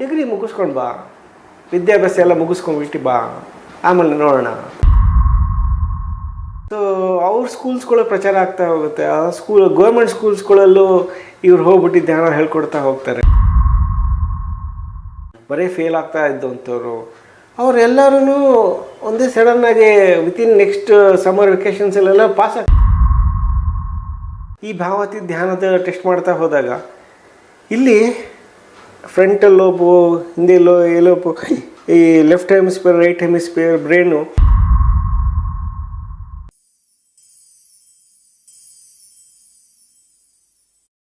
Degree ಮುಗಿಸ್ಕೊಂಡು ಬಾ, ವಿದ್ಯಾಭ್ಯಾಸ ಎಲ್ಲ ಮುಗಿಸ್ಕೊಂಡ್ಬಿಟ್ಟು ಬಾ, ಆಮೇಲೆ ನೋಡೋಣ. ಸೊ ಅವ್ರ ಸ್ಕೂಲ್ಸ್ಗಳು ಪ್ರಚಾರ ಆಗ್ತಾ ಹೋಗುತ್ತೆ. ಆ ಗೌರ್ಮೆಂಟ್ ಸ್ಕೂಲ್ಸ್ಗಳಲ್ಲೂ ಇವ್ರು ಹೋಗ್ಬಿಟ್ಟು ಧ್ಯಾನ ಹೇಳ್ಕೊಡ್ತಾ ಹೋಗ್ತಾರೆ. ಬರೀ ಫೇಲ್ ಆಗ್ತಾ ಇದ್ದಂಥವ್ರು ಅವರೆಲ್ಲರೂ ಒಂದೇ ಸಡನ್ನಾಗಿ ವಿತಿನ್ ನೆಕ್ಸ್ಟ್ ಸಮ್ಮರ್ ವೆಕೇಷನ್ಸಲ್ಲೆಲ್ಲ ಪಾಸ್ ಈ ಭಾವತಿ ಧ್ಯಾನದ ಟೆಸ್ಟ್ ಮಾಡ್ತಾ ಹೋದಾಗ ಇಲ್ಲಿ ಫ್ರಂಟಲ್ ಲೋಬು, ಹಿಂದೆ ಲೋಬು, ಈ left hemisphere, right hemisphere, brain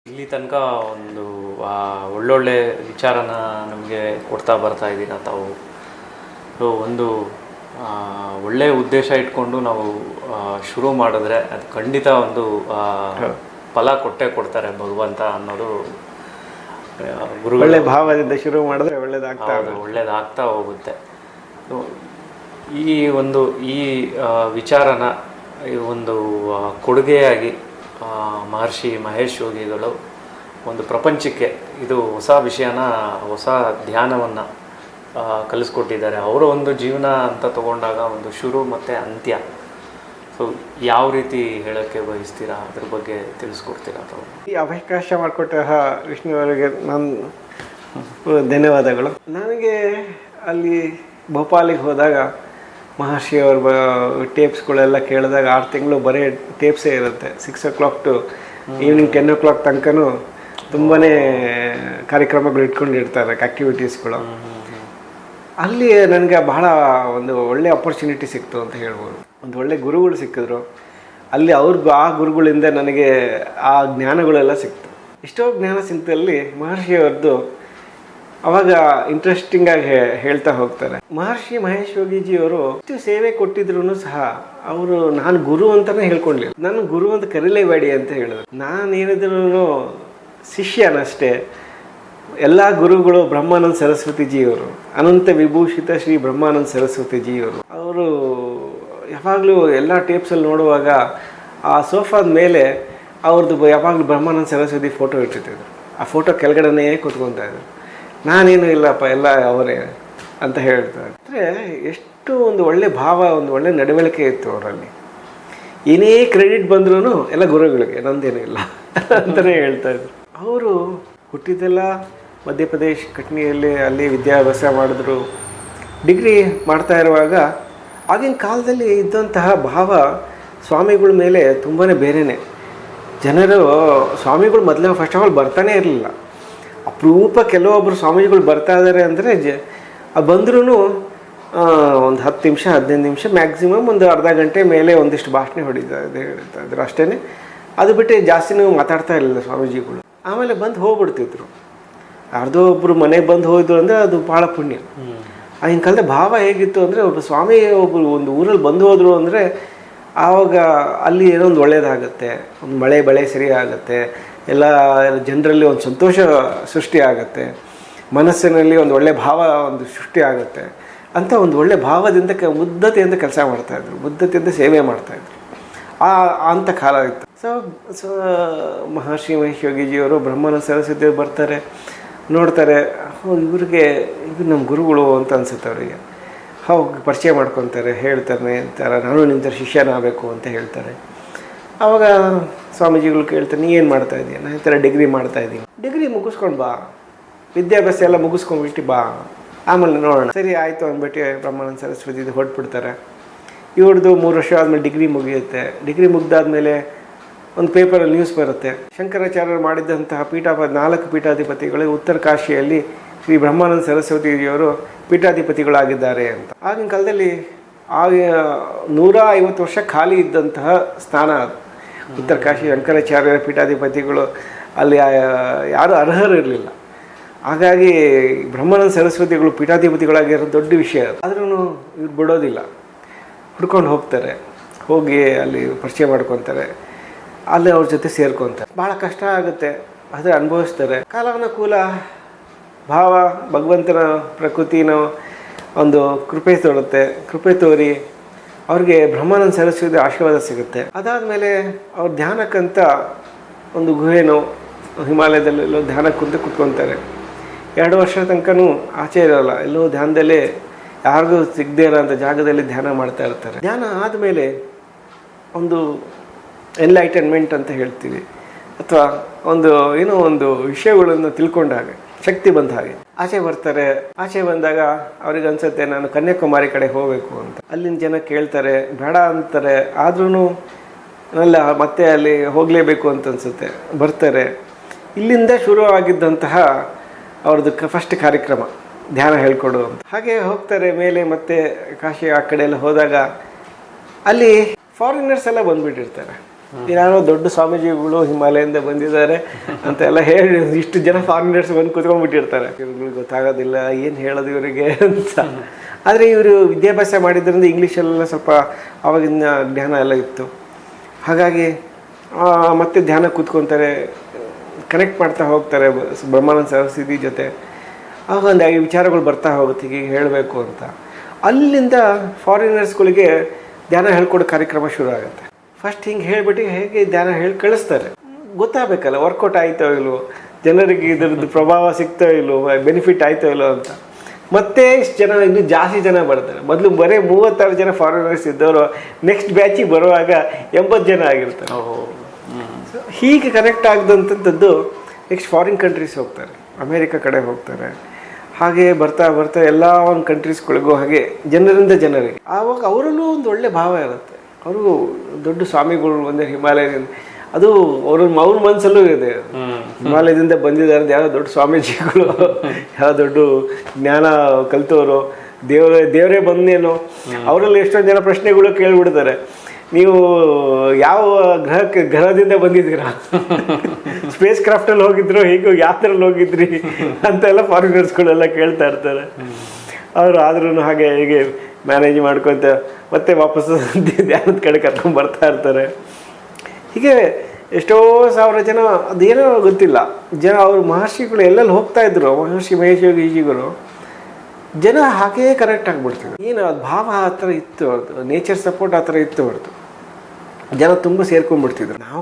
ಇಲ್ಲಿ ತನಕ ಒಂದು ಒಳ್ಳೊಳ್ಳೆ ವಿಚಾರನ ನಮಗೆ ಕೊಡ್ತಾ ಬರ್ತಾ ಇದ್ದೀರ ತಾವು. ಸೊ ಒಂದು ಒಳ್ಳೆಯ ಉದ್ದೇಶ ಇಟ್ಕೊಂಡು ನಾವು ಶುರು ಮಾಡಿದ್ರೆ ಅದು ಖಂಡಿತ ಒಂದು ಫಲ ಕೊಡ್ತಾರೆ ಭಗವಂತ ಅನ್ನೋದು ಗುರುಗಳು. ಒಳ್ಳೆ ಭಾವದಿಂದ ಶುರು ಮಾಡಿದ್ರೆ ಒಳ್ಳೇದಾಗ್ತಾ ಹೋಗುತ್ತೆ. ಈ ವಿಚಾರನ ಈ ಒಂದು ಕೊಡುಗೆಯಾಗಿ ಮಹರ್ಷಿ ಮಹೇಶ್ ಯೋಗಿಗಳು ಒಂದು ಪ್ರಪಂಚಕ್ಕೆ ಇದು ಹೊಸ ವಿಷಯನ, ಹೊಸ ಧ್ಯಾನವನ್ನು ಕಲಿಸ್ಕೊಟ್ಟಿದ್ದಾರೆ. ಅವರ ಒಂದು ಜೀವನ ಅಂತ ತಗೊಂಡಾಗ ಒಂದು ಶುರು ಮತ್ತು ಅಂತ್ಯ. ಸೊ ಯಾವ ರೀತಿ ಹೇಳೋಕ್ಕೆ ಬಯಸ್ತೀರಾ, ಅದ್ರ ಬಗ್ಗೆ ತಿಳಿಸ್ಕೊಡ್ತೀರಾ ಅಥವಾ? ಈ ಅವಕಾಶ ಮಾಡಿಕೊಟ್ಟ ವಿಷ್ಣು ಅವರಿಗೆ ನಾನು ಧನ್ಯವಾದಗಳು. ನನಗೆ ಅಲ್ಲಿ ಭೋಪಾಲಿಗೆ ಹೋದಾಗ ಮಹರ್ಷಿಯವ್ರ ಟೇಪ್ಸ್ಗಳೆಲ್ಲ ಕೇಳಿದಾಗ 6 ತಿಂಗಳು ಬರೀ ಟೇಪ್ಸೇ ಇರುತ್ತೆ. 6 o'clock ಟು ಈವ್ನಿಂಗ್ 10 o'clock ತನಕನೂ ತುಂಬಾ ಕಾರ್ಯಕ್ರಮಗಳು ಇಟ್ಕೊಂಡಿರ್ತಾರೆ, ಆ್ಯಕ್ಟಿವಿಟೀಸ್ಗಳು. ಅಲ್ಲಿ ನನಗೆ ಬಹಳ ಒಂದು ಒಳ್ಳೆ ಅಪರ್ಚುನಿಟಿ ಸಿಕ್ತು ಅಂತ ಹೇಳ್ಬೋದು. ಒಂದು ಒಳ್ಳೆ ಗುರುಗಳು ಸಿಕ್ಕಿದ್ರು ಅಲ್ಲಿ. ಆ ಗುರುಗಳಿಂದ ನನಗೆ ಆ ಜ್ಞಾನಗಳೆಲ್ಲ ಸಿಕ್ತು. ಎಷ್ಟೋ ಜ್ಞಾನ ಸಿಕ್ತಲ್ಲಿ ಮಹರ್ಷಿಯವ್ರದ್ದು ಅವಾಗ ಇಂಟ್ರೆಸ್ಟಿಂಗಾಗಿ ಹೇಳ್ತಾ ಹೋಗ್ತಾರೆ. ಮಹರ್ಷಿ ಮಹೇಶ್ ಯೋಗಿಜಿಯವರು ಎಷ್ಟು ಸೇವೆ ಕೊಟ್ಟಿದ್ರು ಸಹ ಅವರು ನಾನು ಗುರು ಅಂತಲೇ ಹೇಳ್ಕೊಂಡ್ಲಿಲ್ಲ. ನಾನು ಗುರು ಅಂತ ಕರೀಲೇಬೇಡಿ ಅಂತ ಹೇಳಿದ್ರು. ನಾನೇನಿದ್ರು ಶಿಷ್ಯನಷ್ಟೇ. ಎಲ್ಲ ಗುರುಗಳು ಬ್ರಹ್ಮಾನಂದ ಸರಸ್ವತಿಜಿಯವರು, ಅನಂತ ವಿಭೂಷಿತ ಶ್ರೀ ಬ್ರಹ್ಮಾನಂದ ಸರಸ್ವತಿಜಿಯವರು. ಅವರು ಯಾವಾಗಲೂ ಎಲ್ಲ ಟೇಪ್ಸಲ್ಲಿ ನೋಡುವಾಗ ಆ ಸೋಫಾದ ಮೇಲೆ ಅವ್ರದ್ದು ಯಾವಾಗಲೂ ಬ್ರಹ್ಮಾನಂದ ಸರಸ್ವತಿ ಫೋಟೋ ಇಟ್ಟಿರ್ತಿದ್ರು. ಆ ಫೋಟೋ ಕೆಳಗಡೆನೇ ಕೂತ್ಕೊತಾ ಇದ್ರು. ನಾನೇನು ಇಲ್ಲಪ್ಪ, ಎಲ್ಲ ಅವರೇ ಅಂತ ಹೇಳ್ತಾರೆ. ಅಂದರೆ ಎಷ್ಟು ಒಂದು ಒಳ್ಳೆ ಭಾವ, ಒಂದು ಒಳ್ಳೆ ನಡವಳಿಕೆ ಇತ್ತು ಅವರಲ್ಲಿ. ಏನೇ ಕ್ರೆಡಿಟ್ ಬಂದ್ರೂ ಎಲ್ಲ ಗುರುಗಳಿಗೆ, ನಂದೇನೂ ಇಲ್ಲ ಅಂತಲೇ ಹೇಳ್ತಾಯಿದ್ರು. ಅವರು ಹುಟ್ಟಿದ್ದೆಲ್ಲ ಮಧ್ಯಪ್ರದೇಶ್ ಕಟ್ನಿಯಲ್ಲಿ, ಅಲ್ಲಿ ವಿದ್ಯಾಭ್ಯಾಸ ಮಾಡಿದ್ರು. ಡಿಗ್ರಿ ಮಾಡ್ತಾ ಇರುವಾಗ ಆಗಿನ ಕಾಲದಲ್ಲಿ ಇದ್ದಂತಹ ಭಾವ ಸ್ವಾಮಿಗಳ ಮೇಲೆ ತುಂಬಾ ಬೇರೆಯೇ. ಜನರು ಸ್ವಾಮಿಗಳು ಮೊದಲೇ ಫಸ್ಟ್ ಆಫ್ ಆಲ್ ಬರ್ತಾನೆ ಇರಲಿಲ್ಲ. ಅಪರೂಪ ಕೆಲವೊಬ್ಬರು ಸ್ವಾಮೀಜಿಗಳು ಬರ್ತಾ ಇದ್ದಾರೆ ಅಂದರೆ ಬಂದ್ರೂ ಒಂದು 10 ನಿಮಿಷ 15 ನಿಮಿಷ, ಮ್ಯಾಕ್ಸಿಮಮ್ ಒಂದು ಅರ್ಧ ಗಂಟೆ ಮೇಲೆ ಒಂದಿಷ್ಟು ಭಾಷಣ ಹೇಳ್ತಾ ಇದ್ರು ಅಷ್ಟೇ. ಅದು ಬಿಟ್ಟು ಜಾಸ್ತಿನೂ ಮಾತಾಡ್ತಾ ಇರಲಿಲ್ಲ ಸ್ವಾಮೀಜಿಗಳು. ಆಮೇಲೆ ಬಂದು ಹೋಗ್ಬಿಡ್ತಿದ್ರು. ಯಾರ್ದೋ ಒಬ್ಬರು ಮನೆಗೆ ಬಂದು ಹೋಗಿದ್ರು ಅಂದರೆ ಅದು ಭಾಳ ಪುಣ್ಯ. ಆಗಿನ ಕಾಲದ ಭಾವ ಹೇಗಿತ್ತು ಅಂದರೆ, ಒಬ್ಬ ಸ್ವಾಮಿ ಒಬ್ಬರು ಒಂದು ಊರಲ್ಲಿ ಬಂದು ಹೋದರು ಅಂದರೆ ಆವಾಗ ಅಲ್ಲಿ ಏನೋ ಒಂದು ಒಳ್ಳೆಯದಾಗತ್ತೆ, ಒಂದು ಮಳೆ ಬೆಳೆ ಸರಿ ಆಗುತ್ತೆ, ಎಲ್ಲ ಜನರಲ್ಲಿ ಒಂದು ಸಂತೋಷ ಸೃಷ್ಟಿ ಆಗುತ್ತೆ, ಮನಸ್ಸಿನಲ್ಲಿ ಒಂದು ಒಳ್ಳೆ ಭಾವ ಒಂದು ಸೃಷ್ಟಿ ಆಗುತ್ತೆ ಅಂತ ಒಂದು ಒಳ್ಳೆ ಭಾವದಿಂದ ಮುದ್ದತೆಯಿಂದ ಕೆಲಸ ಮಾಡ್ತಾಯಿದ್ರು, ಮುದ್ದತೆಯಿಂದ ಸೇವೆ ಮಾಡ್ತಾಯಿದ್ರು. ಅಂಥ ಕಾಲ ಇತ್ತು. ಸೊ ಮಹರ್ಷಿ ಮಹೇಶ್ ಯೋಗಿಜಿಯವರು ಬ್ರಹ್ಮಾನಂದ ಸರಸ್ವತಿ ಬರ್ತಾರೆ, ನೋಡ್ತಾರೆ, ಇವ್ರಿಗೆ ಇದು ನಮ್ಮ ಗುರುಗಳು ಅಂತ ಅನ್ಸುತ್ತೆ ಅವರಿಗೆ. ಹೋಗಿ ಪರಿಚಯ ಮಾಡ್ಕೊತಾರೆ, ಹೇಳ್ತಾರೆ ಅಂತಾರೆ, ನಾನು ನಿಂತ ಶಿಷ್ಯನಾಗಬೇಕು ಅಂತ ಹೇಳ್ತಾರೆ. ಆವಾಗ ಸ್ವಾಮೀಜಿಗಳು ಕೇಳ್ತಾರೆ, ನೀ ಏನು ಮಾಡ್ತಾಯಿದ್ದೀಯ? ನಾನು ಈ ಥರ ಡಿಗ್ರಿ ಮಾಡ್ತಾಯಿದ್ದೀನಿ. ಡಿಗ್ರಿ ಮುಗಿಸ್ಕೊಂಡು ಬಾ, ವಿದ್ಯಾಭ್ಯಾಸ ಎಲ್ಲ ಮುಗಿಸ್ಕೊಂಡ್ಬಿಟ್ಟು ಬಾ, ಆಮೇಲೆ ನೋಡೋಣ. ಸರಿ ಆಯಿತು ಅಂದ್ಬಿಟ್ಟು ಬ್ರಹ್ಮಾನಂದ ಸರಸ್ವತಿ ಹೊರಟ್ಬಿಡ್ತಾರೆ. ಇವ್ರದ್ದು 3 ವರ್ಷ ಆದಮೇಲೆ ಡಿಗ್ರಿ ಮುಗಿಯುತ್ತೆ. ಡಿಗ್ರಿ ಮುಗ್ದಾದ್ಮೇಲೆ ಒಂದು ಪೇಪರಲ್ಲಿ ನ್ಯೂಸ್ ಬರುತ್ತೆ, ಶಂಕರಾಚಾರ್ಯರು ಮಾಡಿದ್ದಂತಹ 4 ಪೀಠಾಧಿಪತಿಗಳು ಉತ್ತರ ಕಾಶಿಯಲ್ಲಿ ಶ್ರೀ ಬ್ರಹ್ಮಾನಂದ ಸರಸ್ವತಿಯವರು ಪೀಠಾಧಿಪತಿಗಳಾಗಿದ್ದಾರೆ ಅಂತ. ಆಗಿನ ಕಾಲದಲ್ಲಿ 150 ವರ್ಷ ಖಾಲಿ ಇದ್ದಂತಹ ಸ್ಥಾನ ಅದು. ಉತ್ತರ ಕಾಶಿ ಶಂಕರಾಚಾರ್ಯರ ಪೀಠಾಧಿಪತಿಗಳು ಅಲ್ಲಿ ಯಾರೂ ಅರ್ಹರು ಇರಲಿಲ್ಲ. ಹಾಗಾಗಿ ಬ್ರಹ್ಮಾನಂದ ಸರಸ್ವತಿಗಳು ಪೀಠಾಧಿಪತಿಗಳಾಗಿರೋ ದೊಡ್ಡ ವಿಷಯ ಅದು. ಆದ್ರೂ ಇವ್ರು ಬಿಡೋದಿಲ್ಲ, ಹುಡ್ಕೊಂಡು ಹೋಗ್ತಾರೆ. ಹೋಗಿ ಅಲ್ಲಿ ಪರಿಚಯ ಮಾಡ್ಕೊತಾರೆ, ಅಲ್ಲಿ ಅವ್ರ ಜೊತೆ ಸೇರ್ಕೊತಾರೆ. ಭಾಳ ಕಷ್ಟ ಆಗುತ್ತೆ, ಆದರೆ ಅನುಭವಿಸ್ತಾರೆ. ಕಾಲಾನುಕೂಲ ಭಾವ ಭಗವಂತನ ಪ್ರಕೃತಿನ ಒಂದು ಕೃಪೆ ತೋರಿ ಅವ್ರಿಗೆ ಬ್ರಹ್ಮಾನಂದ ಸರಸ್ವತಿ ಆಶೀರ್ವಾದ ಸಿಗುತ್ತೆ. ಅದಾದಮೇಲೆ ಅವ್ರ ಧ್ಯಾನಕ್ಕಂತ ಒಂದು ಗುಹೆನೋ ಹಿಮಾಲಯದಲ್ಲೆಲ್ಲೋ ಧ್ಯಾನಕ್ಕಂತ ಕುತ್ಕೊತಾರೆ. 2 ವರ್ಷ ತನಕನೂ ಆಚೆ ಇರೋಲ್ಲ, ಎಲ್ಲೋ ಧ್ಯಾನದಲ್ಲೇ ಯಾರಿಗೂ ಸಿಗದೇ ಇರೋಂಥ ಜಾಗದಲ್ಲಿ ಧ್ಯಾನ ಮಾಡ್ತಾ ಇರ್ತಾರೆ. ಧ್ಯಾನ ಆದಮೇಲೆ ಒಂದು ಎನ್ಲೈಟನ್ಮೆಂಟ್ ಅಂತ ಹೇಳ್ತೀವಿ, ಅಥವಾ ಒಂದು ವಿಷಯಗಳನ್ನು ತಿಳ್ಕೊಂಡಾಗ ಶಕ್ತಿ ಬಂದ ಹಾಗೆ ಆಚೆ ಬರ್ತಾರೆ. ಆಚೆ ಬಂದಾಗ ಅವ್ರಿಗೆ ಅನ್ಸುತ್ತೆ ನಾನು ಕನ್ಯಾಕುಮಾರಿ ಕಡೆ ಹೋಗಬೇಕು ಅಂತ. ಅಲ್ಲಿನ ಜನ ಕೇಳ್ತಾರೆ, ಬೇಡ ಅಂತಾರೆ, ಆದ್ರೂ ಅಲ್ಲ ಮತ್ತೆ ಅಲ್ಲಿ ಹೋಗಲೇಬೇಕು ಅಂತ ಅನ್ಸುತ್ತೆ, ಬರ್ತಾರೆ. ಇಲ್ಲಿಂದ ಶುರು ಆಗಿದ್ದಂತಹ ಅವ್ರದ್ದು ಫಸ್ಟ್ ಕಾರ್ಯಕ್ರಮ ಧ್ಯಾನ ಹೇಳ್ಕೊಡು ಅಂತ. ಹಾಗೆ ಹೋಗ್ತಾರೆ ಮೇಲೆ. ಮತ್ತೆ ಕಾಶಿ ಆ ಕಡೆ ಎಲ್ಲ ಹೋದಾಗ ಅಲ್ಲಿ ಫಾರಿನರ್ಸ್ ಎಲ್ಲ ಬಂದ್ಬಿಟ್ಟಿರ್ತಾರೆ. ಯಾರೋ ದೊಡ್ಡ ಸ್ವಾಮೀಜಿಗಳು ಹಿಮಾಲಯದಿಂದ ಬಂದಿದ್ದಾರೆ ಅಂತ ಎಲ್ಲ ಹೇಳಿ ಇಷ್ಟು ಜನ ಫಾರಿನರ್ಸ್ ಬಂದು ಕೂತ್ಕೊಂಡ್ಬಿಟ್ಟಿರ್ತಾರೆ. ಇವ್ರಿಗೆ ಗೊತ್ತಾಗೋದಿಲ್ಲ ಏನು ಹೇಳೋದು ಇವರಿಗೆ ಅಂತ. ಆದರೆ ಇವರು ವಿದ್ಯಾಭ್ಯಾಸ ಮಾಡಿದ್ರಿಂದ ಇಂಗ್ಲೀಷಲ್ಲೆಲ್ಲ ಸ್ವಲ್ಪ ಆವಾಗಿನ ಜ್ಞಾನ ಎಲ್ಲ ಇತ್ತು. ಹಾಗಾಗಿ ಮತ್ತೆ ಧ್ಯಾನ ಕೂತ್ಕೊತಾರೆ, ಕನೆಕ್ಟ್ ಮಾಡ್ತಾ ಹೋಗ್ತಾರೆ ಬ್ರಹ್ಮಾನಂದ ಸರಸ್ವತಿ ಜೊತೆ. ಆಗ ಒಂದು ವಿಚಾರಗಳು ಬರ್ತಾ ಹೋಗುತ್ತೆ, ಹೀಗೆ ಹೇಳಬೇಕು ಅಂತ. ಅಲ್ಲಿಂದ ಫಾರಿನರ್ಸ್ಗಳಿಗೆ ಧ್ಯಾನ ಹೇಳ್ಕೊಡೋ ಕಾರ್ಯಕ್ರಮ ಶುರು ಆಗುತ್ತೆ. ಫಸ್ಟ್ ಹಿಂಗೆ ಹೇಳಿಬಿಟ್ಟು ಹೇಗೆ ಧ್ಯಾನ ಹೇಳಿ ಕಳಿಸ್ತಾರೆ. ಗೊತ್ತಾಗಬೇಕಲ್ಲ ವರ್ಕೌಟ್ ಆಯ್ತೋ ಇಲ್ವೋ, ಜನರಿಗೆ ಇದರದ್ದು ಪ್ರಭಾವ ಸಿಗ್ತೋ ಇಲ್ವೋ, ಬೆನಿಫಿಟ್ ಆಯ್ತೋ ಇಲ್ವೋ ಅಂತ. ಮತ್ತೆ ಇಷ್ಟು ಜನ, ಇನ್ನೂ ಜಾಸ್ತಿ ಜನ ಬರ್ತಾರೆ. ಮೊದಲು ಬರೀ 36 ಜನ ಫಾರಿನರ್ಸ್ ಇದ್ದವರು ನೆಕ್ಸ್ಟ್ ಬ್ಯಾಚಿಗೆ ಬರುವಾಗ 80 ಜನ ಆಗಿರ್ತಾರೆ. ಹೀಗೆ ಕನೆಕ್ಟ್ ಆಗದಂಥದ್ದು ನೆಕ್ಸ್ಟ್ ಫಾರಿನ್ ಕಂಟ್ರೀಸ್ ಹೋಗ್ತಾರೆ, ಅಮೇರಿಕಾ ಕಡೆ ಹೋಗ್ತಾರೆ. ಹಾಗೆ ಬರ್ತಾ ಬರ್ತಾ ಎಲ್ಲ ಒಂದು ಕಂಟ್ರೀಸ್ಗಳಿಗೂ ಹಾಗೆ ಜನರಿಂದ ಜನರಿಗೆ. ಆವಾಗ ಅವರಲ್ಲೂ ಒಂದು ಒಳ್ಳೆ ಭಾವ ಇರುತ್ತೆ. ಅವರು ದೊಡ್ಡ ಸ್ವಾಮಿಗಳು ಒಂದೇ ಹಿಮಾಲಯದಿಂದ, ಅದು ಅವ್ರ ಮನಸ್ಸಲ್ಲೂ ಇದೆ, ಹಿಮಾಲಯದಿಂದ ಬಂದಿದ್ದಾರೆ ಯಾವ ದೊಡ್ಡ ಸ್ವಾಮೀಜಿಗಳು, ಯಾವ ದೊಡ್ಡ ಜ್ಞಾನ ಕಲಿತವರು, ದೇವರೇ ಬಂದೇನೋ. ಅವರಲ್ಲಿ ಎಷ್ಟೊಂದು ಜನ ಪ್ರಶ್ನೆಗಳು ಕೇಳಿಬಿಡ್ತಾರೆ. ನೀವು ಯಾವ ಗ್ರಹದಿಂದ ಬಂದಿದ್ದೀರಾ, ಸ್ಪೇಸ್ ಕ್ರಾಫ್ಟಲ್ಲಿ ಹೋಗಿದ್ರು, ಹೇಗೆ ಯಾತ್ರೆಯಲ್ಲಿ ಹೋಗಿದ್ರಿ ಅಂತೆಲ್ಲ ಫಾರಿನರ್ಸ್ಗಳೆಲ್ಲ ಕೇಳ್ತಾ ಇರ್ತಾರೆ. ಅವರು ಆದ್ರೂ ಹಾಗೆ ಹೇಗೆ ಮ್ಯಾನೇಜ್ ಮಾಡ್ಕೊತ ಮತ್ತೆ ವಾಪಸ್ಸು ಧ್ಯಾನದ ಕಡೆ ಕರ್ಕೊಂಡು ಬರ್ತಾ ಇರ್ತಾರೆ. ಹೀಗೆ ಎಷ್ಟೋ ಸಾವಿರ ಜನ, ಅದೇನೋ ಗೊತ್ತಿಲ್ಲ, ಜನ ಅವರು ಮಹರ್ಷಿಗಳು ಎಲ್ಲೆಲ್ಲಿ ಹೋಗ್ತಾ ಇದ್ರು, ಮಹರ್ಷಿ ಮಹೇಶ್ ಯೋಗಿಗಳು, ಜನ ಹಾಗೇ ಕನೆಕ್ಟ್ ಆಗಿಬಿಡ್ತಿದ್ರು. ಏನು ಅದು ಭಾವ ಆ ಥರ ಇತ್ತು, ಅವ್ರದ್ದು ನೇಚರ್ ಸಪೋರ್ಟ್ ಆ ಥರ ಇತ್ತು ಅವ್ರದ್ದು. ಜನ ತುಂಬ ಸೇರ್ಕೊಂಡ್ಬಿಡ್ತಿದ್ರು. ನಾವು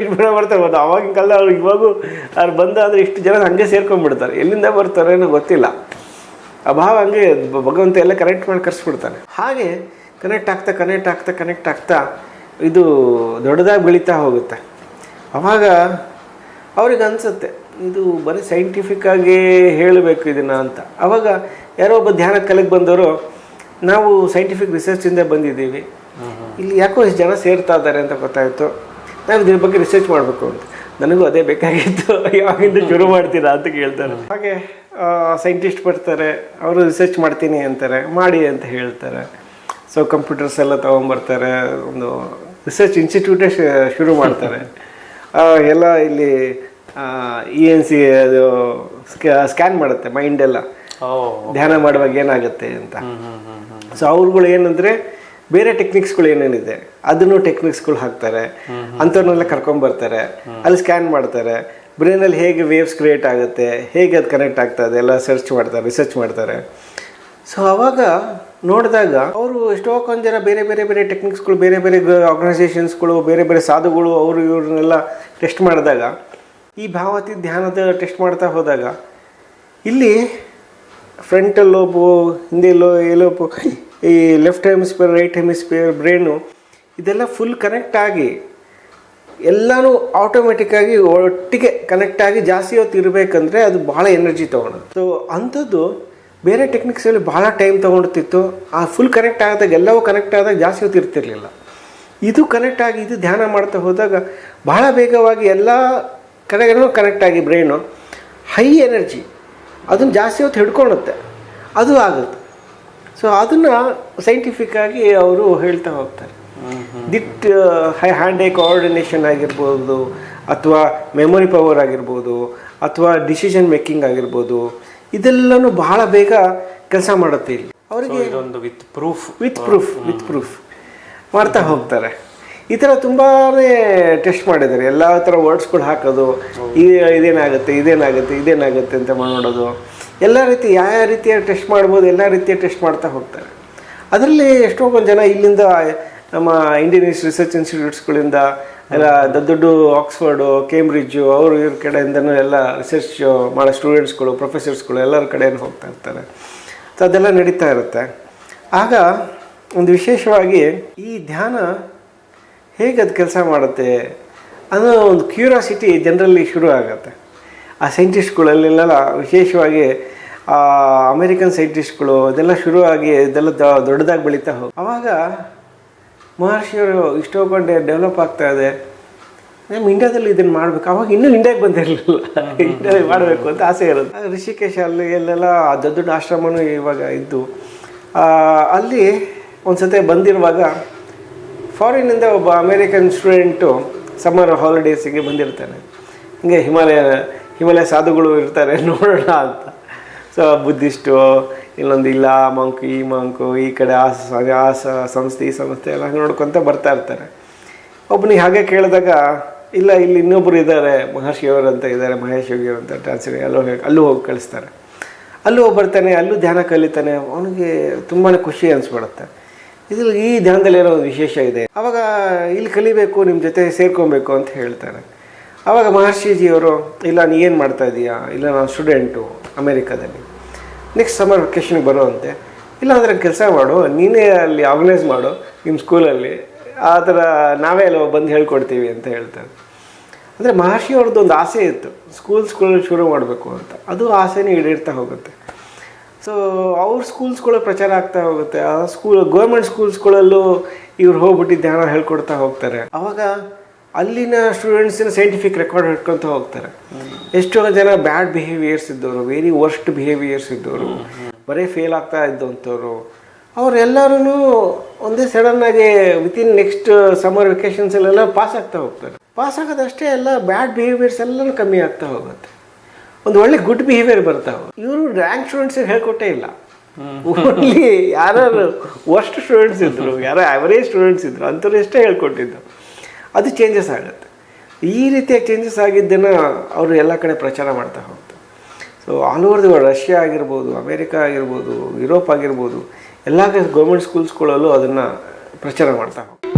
ಇಷ್ಟು ಬರ್ತಾರೆ, ಆವಾಗಿನ ಕಾಲ ಅವ್ರು ಇವಾಗೂ ಅವ್ರು ಬಂದ ಅಂದರೆ ಇಷ್ಟು ಜನ ಹಂಗೆ ಸೇರ್ಕೊಂಡ್ಬಿಡ್ತಾರೆ. ಎಲ್ಲಿಂದ ಬರ್ತಾರೇನೋ ಗೊತ್ತಿಲ್ಲ. ಆ ಭಾವ ಹಂಗೆ ಭಗವಂತ ಎಲ್ಲ ಕನೆಕ್ಟ್ ಮಾಡಿ ಕರೆಸ್ಬಿಡ್ತಾನೆ. ಹಾಗೆ ಕನೆಕ್ಟ್ ಆಗ್ತಾ ಇದು ದೊಡ್ಡದಾಗಿ ಬೆಳೀತಾ ಹೋಗುತ್ತೆ. ಆವಾಗ ಅವ್ರಿಗೆ ಅನಿಸುತ್ತೆ ಇದು ಬರೀ ಸೈಂಟಿಫಿಕ್ಕಾಗಿ ಹೇಳಬೇಕು ಇದನ್ನು ಅಂತ. ಆವಾಗ ಯಾರೋ ಒಬ್ಬ ಧ್ಯಾನ ಕಲೆಗೆ ಬಂದವರು, ನಾವು ಸೈಂಟಿಫಿಕ್ ರಿಸರ್ಚಿಂದ ಬಂದಿದ್ದೀವಿ, ಇಲ್ಲಿ ಯಾಕೋ ಇಷ್ಟು ಜನ ಸೇರ್ತಾ ಇದ್ದಾರೆ ಅಂತ ಗೊತ್ತಾಯಿತು, ನಾವು ಇದ್ರ ಬಗ್ಗೆ ರಿಸರ್ಚ್ ಮಾಡಬೇಕು ಅಂತ. ನನಗೂ ಅದೇ ಬೇಕಾಗಿತ್ತು, ಯಾವಾಗಿಂದ ಶುರು ಮಾಡ್ತೀರಾ ಅಂತ ಕೇಳ್ತಾರೆ. ಹಾಗೆ ಸೈಂಟಿಸ್ಟ್ ಬರ್ತಾರೆ, ಅವರು ರಿಸರ್ಚ್ ಮಾಡ್ತೀನಿ ಅಂತಾರೆ, ಮಾಡಿ ಅಂತ ಹೇಳ್ತಾರೆ. ಸೊ ಕಂಪ್ಯೂಟರ್ಸ್ ಎಲ್ಲ ತೊಗೊಂಬರ್ತಾರೆ, ಒಂದು ರಿಸರ್ಚ್ ಇನ್ಸ್ಟಿಟ್ಯೂಟೇ ಶುರು ಮಾಡ್ತಾರೆ. ಎಲ್ಲ ಇಲ್ಲಿ ENC ಅದು ಸ್ಕ್ಯಾನ್ ಮಾಡುತ್ತೆ ಮೈಂಡೆಲ್ಲ, ಧ್ಯಾನ ಮಾಡುವಾಗ ಏನಾಗುತ್ತೆ ಅಂತ. ಸೊ ಅವ್ರುಗಳು ಏನಂದರೆ ಬೇರೆ ಟೆಕ್ನಿಕ್ಸ್ಗಳು ಏನೇನಿದೆ ಅದನ್ನು ಟೆಕ್ನಿಕ್ಸ್ಗಳು ಹಾಕ್ತಾರೆ, ಅಂಥವ್ರನ್ನೆಲ್ಲ ಕರ್ಕೊಂಬರ್ತಾರೆ, ಅಲ್ಲಿ ಸ್ಕ್ಯಾನ್ ಮಾಡ್ತಾರೆ. ಬ್ರೈನಲ್ಲಿ ಹೇಗೆ ವೇವ್ಸ್ ಕ್ರಿಯೇಟ್ ಆಗುತ್ತೆ, ಹೇಗೆ ಅದು ಕನೆಕ್ಟ್ ಆಗ್ತದೆ ಎಲ್ಲ ರಿಸರ್ಚ್ ಮಾಡ್ತಾರೆ. ಸೊ ಆವಾಗ ನೋಡಿದಾಗ ಅವರು ಎಷ್ಟೋ ಕೊಂದು ಜನ ಬೇರೆ ಟೆಕ್ನಿಕ್ಸ್ಗಳು, ಬೇರೆ ಆರ್ಗನೈಸೇಷನ್ಸ್ಗಳು, ಬೇರೆ ಸಾಧುಗಳು, ಅವರು ಇವ್ರನ್ನೆಲ್ಲ ಟೆಸ್ಟ್ ಮಾಡಿದಾಗ, ಈ ಭಾವತಿ ಧ್ಯಾನದ ಟೆಸ್ಟ್ ಮಾಡ್ತಾ ಹೋದಾಗ ಇಲ್ಲಿ ಫ್ರಂಟಲ್ ಲೋಬು, ಹಿಂದೆ ಲೋಬು, ಈ left hemisphere, right hemisphere, brain ಇದೆಲ್ಲ ಫುಲ್ ಕನೆಕ್ಟ್ ಆಗಿ ಎಲ್ಲನೂ ಆಟೋಮೆಟಿಕ್ಕಾಗಿ ಒಟ್ಟಿಗೆ ಕನೆಕ್ಟ್ ಆಗಿ ಜಾಸ್ತಿ ಹೊತ್ತು ಇರಬೇಕಂದ್ರೆ ಅದು ಭಾಳ ಎನರ್ಜಿ ತೊಗೊಳೋದು. ಸೊ ಅಂಥದ್ದು ಬೇರೆ ಟೆಕ್ನಿಕ್ಸಲ್ಲಿ ಭಾಳ ಟೈಮ್ ತೊಗೊಂಡಿತ್ತು. ಆ ಫುಲ್ ಕನೆಕ್ಟ್ ಆದಾಗ, ಎಲ್ಲವೂ ಕನೆಕ್ಟ್ ಆದಾಗ ಜಾಸ್ತಿ ಹೊತ್ತು ಇರ್ತಿರ್ಲಿಲ್ಲ. ಇದು ಕನೆಕ್ಟ್ ಆಗಿ ಇದು ಧ್ಯಾನ ಮಾಡ್ತಾ ಹೋದಾಗ ಭಾಳ ಬೇಗವಾಗಿ ಎಲ್ಲ ಕಡೆಗೂ ಕನೆಕ್ಟ್ ಆಗಿ ಬ್ರೈನು ಹೈ ಎನರ್ಜಿ ಅದನ್ನು ಜಾಸ್ತಿ ಹೊತ್ತು ಹಿಡ್ಕೊಳ್ಳುತ್ತೆ, ಅದು ಆಗುತ್ತೆ. ಸೊ ಅದನ್ನು ಸೈಂಟಿಫಿಕ್ಕಾಗಿ ಅವರು ಹೇಳ್ತಾ ಹೋಗ್ತಾರೆ. ಹ್ಯಾಂಡ್ ಐ ಕೋಆರ್ಡಿನೇಷನ್ ಆಗಿರ್ಬೋದು, ಅಥವಾ ಮೆಮೊರಿ ಪವರ್ ಆಗಿರ್ಬೋದು, ಅಥವಾ ಡಿಸಿಷನ್ ಮೇಕಿಂಗ್ ಆಗಿರ್ಬೋದು, ಇದೆಲ್ಲನೂ ಬಹಳ ಬೇಗ ಕೆಲಸ ಮಾಡುತ್ತೆ. ಇಲ್ಲಿ ಅವರಿಗೆ ಇದೊಂದು ವಿತ್ ಪ್ರೂಫ್ ಮಾಡ್ತಾ ಹೋಗ್ತಾರೆ. ಈ ಥರ ತುಂಬಾ ಟೆಸ್ಟ್ ಮಾಡಿದ್ದಾರೆ. ಎಲ್ಲ ಥರ ವರ್ಡ್ಸ್ಗಳು ಹಾಕೋದು, ಇದೇನಾಗುತ್ತೆ ಅಂತ ಮಾಡೋದು, ಎಲ್ಲ ರೀತಿ ಯಾವ ರೀತಿಯ ಟೆಸ್ಟ್ ಮಾಡ್ಬೋದು, ಎಲ್ಲ ರೀತಿಯ ಟೆಸ್ಟ್ ಮಾಡ್ತಾ ಹೋಗ್ತಾರೆ. ಅದರಲ್ಲಿ ಎಷ್ಟೋ ಜನ ಇಲ್ಲಿಂದ ನಮ್ಮ ಇಂಡಿಯನ್ ರಿಸರ್ಚ್ ಇನ್ಸ್ಟಿಟ್ಯೂಟ್ಸ್ಗಳಿಂದ ಎಲ್ಲ ದೊಡ್ಡ ದೊಡ್ಡ ಆಕ್ಸ್ಫರ್ಡು ಕೇಂಬ್ರಿಡ್ಜು ಅವರು ಇವ್ರ ಕಡೆಯಿಂದನೂ ಎಲ್ಲ ರಿಸರ್ಚ್ ಮಾಡೋ ಸ್ಟೂಡೆಂಟ್ಸ್ಗಳು ಪ್ರೊಫೆಸರ್ಸ್ಗಳು ಎಲ್ಲರ ಕಡೆಯಿಂದ ಹೋಗ್ತಾ ಇರ್ತಾರೆ. ಸೊ ಅದೆಲ್ಲ ನಡೀತಾ ಇರುತ್ತೆ. ಆಗ ಒಂದು ವಿಶೇಷವಾಗಿ ಈ ಧ್ಯಾನ ಹೇಗೆ ಅದು ಕೆಲಸ ಮಾಡುತ್ತೆ ಅನ್ನೋ ಒಂದು ಕ್ಯೂರಿಯಾಸಿಟಿ ಜನರಲ್ಲಿ ಶುರು ಆಗುತ್ತೆ. ಆ ಸೈಂಟಿಸ್ಟ್ಗಳಲ್ಲೆಲ್ಲ ವಿಶೇಷವಾಗಿ ಅಮೇರಿಕನ್ ಸೈಂಟಿಸ್ಟ್ಗಳು ಅದೆಲ್ಲ ಶುರುವಾಗಿ ಇದೆಲ್ಲ ದೊಡ್ಡದಾಗಿ ಬೆಳೀತಾ ಹೋಗಿ ಆವಾಗ ಮಹರ್ಷಿಯವರು ಇಷ್ಟೊಂದು ಡೆವಲಪ್ ಆಗ್ತಾ ಇದೆ, ನಮ್ಮ ಇಂಡಿಯಾದಲ್ಲಿ ಇದನ್ನು ಮಾಡಬೇಕು. ಅವಾಗ ಇನ್ನೂ ಇಂಡಿಯಾಗೆ ಬಂದಿರಲಿಲ್ಲ, ಇಂಡಿಯಾದಲ್ಲಿ ಮಾಡಬೇಕು ಅಂತ ಆಸೆ ಇರೋದು. ಋಷಿಕೇಶ ಅಲ್ಲಿ ಎಲ್ಲೆಲ್ಲ ದೊಡ್ಡ ದೊಡ್ಡ ಆಶ್ರಮನೂ ಇವಾಗ ಇದ್ದು ಅಲ್ಲಿ ಒಂದು ಸತಿ ಬಂದಿರುವಾಗ ಫಾರಿನ್ನಿಂದ ಒಬ್ಬ ಅಮೇರಿಕನ್ ಸ್ಟೂಡೆಂಟು ಸಮ್ಮರ್ ಹಾಲಿಡೇಸಿಗೆ ಬಂದಿರ್ತಾನೆ. ಹಿಂಗೆ ಹಿಮಾಲಯ ಸಾಧುಗಳು ಇರ್ತಾರೆ ನೋಡೋಣ ಅಂತ. ಸೊ ಬುದ್ಧಿಸ್ಟು ಇಲ್ಲೊಂದು ಇಲ್ಲ ಮಂಕು ಈ ಮಂಕು ಈ ಕಡೆ ಆ ಸಂಸ್ಥೆ ಈ ಸಂಸ್ಥೆ ಎಲ್ಲ ನೋಡ್ಕೊತ ಬರ್ತಾ ಇರ್ತಾರೆ. ಒಬ್ಬನಿಗೆ ಹಾಗೆ ಕೇಳಿದಾಗ ಇಲ್ಲ ಇಲ್ಲಿ ಇನ್ನೊಬ್ಬರು ಇದ್ದಾರೆ ಮಹರ್ಷಿಯವರು ಅಂತ ಇದ್ದಾರೆ, ಮಹೇಶ್ ಯೋಗಿಯವರು ಅಂತ ಟ್ರಾನ್ಸ್ಲೇಟ್ ಅಲ್ಲೂ ಹೋಗಿ ಕಳಿಸ್ತಾರೆ. ಅಲ್ಲೂ ಹೋಗಿ ಬರ್ತಾನೆ, ಅಲ್ಲೂ ಧ್ಯಾನ ಕಲಿತಾನೆ. ಅವನಿಗೆ ತುಂಬಾ ಖುಷಿ ಅನಿಸ್ಬಿಡುತ್ತೆ. ಇದ್ರಲ್ಲಿ ಈ ಧ್ಯಾನದಲ್ಲಿ ಏನೋ ಒಂದು ವಿಶೇಷ ಇದೆ. ಆವಾಗ ಇಲ್ಲಿ ಕಲಿಬೇಕು, ನಿಮ್ಮ ಜೊತೆ ಸೇರ್ಕೊಬೇಕು ಅಂತ ಹೇಳ್ತಾರೆ. ಆವಾಗ ಮಹರ್ಷಿಜಿಯವರು ಇಲ್ಲ ನೀ ಏನು ಮಾಡ್ತಾ ಇದೀಯಾ, ಇಲ್ಲ ನಾನು ಸ್ಟೂಡೆಂಟು ಅಮೇರಿಕಾದಲ್ಲಿ, ನೆಕ್ಸ್ಟ್ ಸಮ್ಮರ್ ವೆಕೇಷನ್ಗೆ ಬರೋವಂತೆ, ಇಲ್ಲ ಅಂದರೆ ಕೆಲಸ ಮಾಡು, ನೀನೇ ಅಲ್ಲಿ ಆರ್ಗನೈಸ್ ಮಾಡು ನಿಮ್ಮ ಸ್ಕೂಲಲ್ಲಿ, ಆ ಥರ ನಾವೇ ಎಲ್ಲ ಬಂದು ಹೇಳ್ಕೊಡ್ತೀವಿ ಅಂತ ಹೇಳ್ತಾರೆ. ಅಂದರೆ ಮಹರ್ಷಿಯವ್ರದ್ದು ಒಂದು ಆಸೆ ಇತ್ತು ಸ್ಕೂಲ್ ಶುರು ಮಾಡಬೇಕು ಅಂತ. ಅದು ಆಸೆನೇ ಈಡೇರ್ತಾ ಹೋಗುತ್ತೆ. ಸೊ ಅವ್ರ ಸ್ಕೂಲ್ಸ್ಗಳು ಪ್ರಚಾರ ಆಗ್ತಾ ಹೋಗುತ್ತೆ. ಆ ಗೌರ್ಮೆಂಟ್ ಸ್ಕೂಲ್ಸ್ಗಳಲ್ಲೂ ಇವ್ರು ಹೋಗ್ಬಿಟ್ಟು ಧ್ಯಾನ ಹೇಳ್ಕೊಡ್ತಾ ಹೋಗ್ತಾರೆ. ಆವಾಗ ಅಲ್ಲಿನ ಸ್ಟೂಡೆಂಟ್ಸಿನ ಸೈಂಟಿಫಿಕ್ ರೆಕಾರ್ಡ್ ಹಿಡ್ಕೊತ ಹೋಗ್ತಾರೆ. ಎಷ್ಟೋ ಜನ ಬ್ಯಾಡ್ ಬಿಹೇವಿಯರ್ಸ್ ಇದ್ದವರು, ವೆರಿ ವರ್ಸ್ಟ್ ಬಿಹೇವಿಯರ್ಸ್ ಇದ್ದವರು, ಬರೀ ಫೇಲ್ ಆಗ್ತಾ ಇದ್ದಂಥವ್ರು, ಅವರೆಲ್ಲರೂ ಒಂದೇ ಸಡನ್ನಾಗಿ ವಿತಿನ್ ನೆಕ್ಸ್ಟ್ ಸಮ್ಮರ್ ವೆಕೇಷನ್ಸಲ್ಲೆಲ್ಲ ಪಾಸ್ ಆಗ್ತಾ ಹೋಗ್ತಾರೆ. ಪಾಸ್ ಆಗೋದಷ್ಟೇ ಎಲ್ಲ ಬ್ಯಾಡ್ ಬಿಹೇವಿಯರ್ಸ್ ಎಲ್ಲನೂ ಕಮ್ಮಿ ಆಗ್ತಾ ಹೋಗುತ್ತೆ. ಒಂದು ಒಳ್ಳೆ ಗುಡ್ ಬಿಹೇವಿಯರ್ ಬರ್ತಾವೆ. ಇವರು ರ್ಯಾಂಕ್ ಸ್ಟೂಡೆಂಟ್ಸಿಗೆ ಹೇಳ್ಕೊಟ್ಟೇ ಇಲ್ಲ. ಓನ್ಲಿ ಯಾರು ವರ್ಸ್ಟ್ ಸ್ಟೂಡೆಂಟ್ಸ್ ಇದ್ದರು, ಯಾರೋ ಆ್ಯಾವರೇಜ್ ಸ್ಟೂಡೆಂಟ್ಸ್ ಇದ್ದರು ಅಂಥವ್ರು ಎಷ್ಟೇ ಹೇಳ್ಕೊಟ್ಟಿದ್ದು. ಅದು ಚೇಂಜಸ್ ಆಗುತ್ತೆ. ಈ ರೀತಿಯಾಗಿ ಚೇಂಜಸ್ ಆಗಿದ್ದನ್ನು ಅವರು ಎಲ್ಲ ಕಡೆ ಪ್ರಚಾರ ಮಾಡ್ತಾ ಹೋಗ್ತಾರೆ. So all over the world, Russia ಆಗಿರ್ಬೋದು, ಅಮೇರಿಕಾ ಆಗಿರ್ಬೋದು, ಯುರೋಪ್ ಆಗಿರ್ಬೋದು, ಎಲ್ಲ ಗೌರ್ಮೆಂಟ್ ಸ್ಕೂಲ್ಸ್ಗಳಲ್ಲೂ ಅದನ್ನು ಪ್ರಚಾರ ಮಾಡ್ತಾ ಹೋಗ್ತಾರೆ.